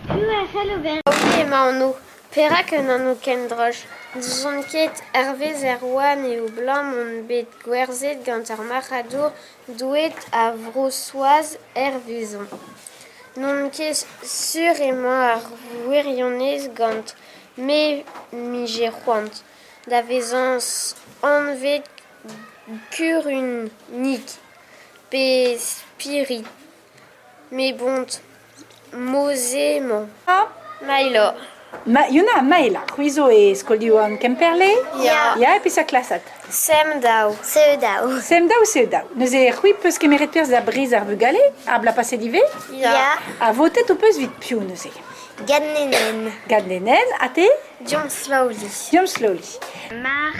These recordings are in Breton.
Oui, emaon perak un anno ken droch. Duzon ket hervez oan eo blam on bet gwerzet gant ar maradour douet a vrosoaz vezon. Non ket sur emañ ar wirionez gant me mije c'hoant. Da vezans anvet kur un nik pe spirit. Me bont mozement. Mailo. Yuna maila, ruizo e skoldio an kemperle? Ya. Ya, e pesa klasat? Sem daou. Seu daou. Sem daou, seu daou. Neuze c'hwi peus kemeret peus da briz ar bugale, ar bla pase dive? Ya. A votet o peus vit piou neuze. Gad nenen. Gad nenen, a te? Diom slowly. Diom slowly. Mar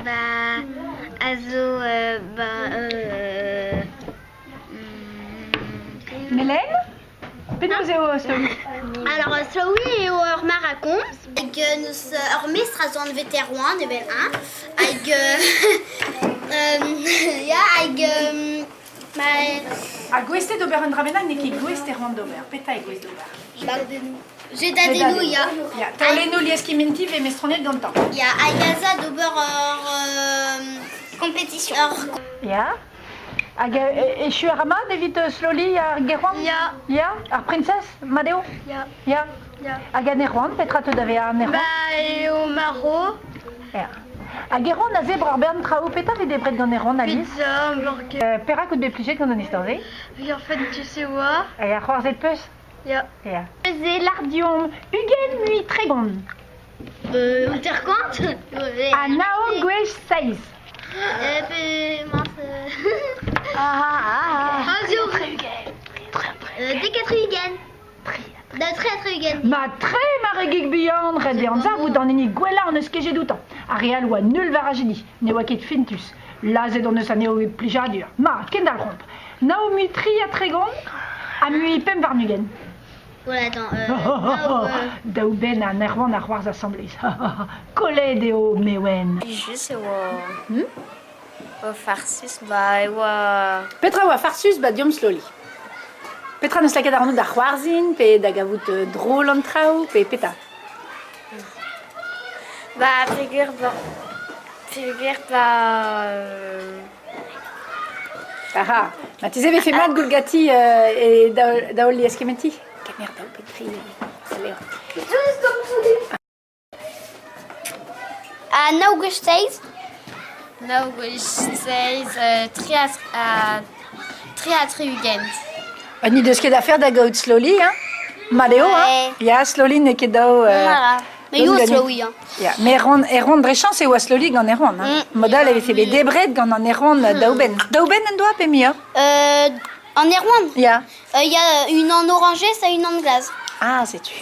ba azo Mélène? Penaos eo slowly? Alors, Slowy eo ur marakons, hag neus ur mestra zo an veteroan, evel un, hag, ya, hag, A gwestet d'ober un drabenag ne ket gwest erwan d'ober. Peta e gwest d'ober? je dadenou, ya. Ya, taolenno lieskimentiv e mestronet gantan. Ya, hag aza d'ober ur compétition. Ya? Hag echu ar amad evit slowly ar gerwan? Ya. Ya? Ar princess? Madeo? Ya. Ya? Ya. Hag an erwan, petra te dave an erwan? Eo maro, Ya. Hag erwan a zebr ar bern trao peta ve debret gant erwan, Alice? pizza, burger, Perak out be plijet gant an istorze? vi ar fed tu se oa, E ar c'hoarzet peus? ya. Ya. Ze lardion ugen mui tregont. Uterkant? A nao gwech seiz. Dekatrugen. Da tre-atrugen. Ma tre maregik bihan red an zavou d'an enig gwella an eus kejet doutan. A real oa nul var a jedi, ne oa ket fintus. Lazet an eus a neo plijadur. Ma, ken dal romp. Nao mui tri a tregont, a mui pem var nugen. Voilà, attends. Daou ben an erwan ar c'hoarz assemblez. Koled eo mewen. Just o farsus ba oa Petra oa farsus ba diom slowly. Petra neus lakaet ar nou da c'hoarzin, pe da gavout drôle an trao, pe peta. ba pegur ba Aha, ma te zeve fe mat goulgati e daol lieskementi? Kemer daou petri. A naugesteiz. nou gwech triatrugent. Ni deus ket afer da gaout slowly, hein? Madeo, hein? Ouais. Ya, slowly ne ket dao... Mais yo Slowy, hein. Ya, me erron drechans e oa slowly gant erron, hein? Modal e vefe bet debret gant an erron daouben. Daouben en doa pe mieux? En Erwan, Ya. il y a une en orangé, ça une en glace. Ah, c'est tu.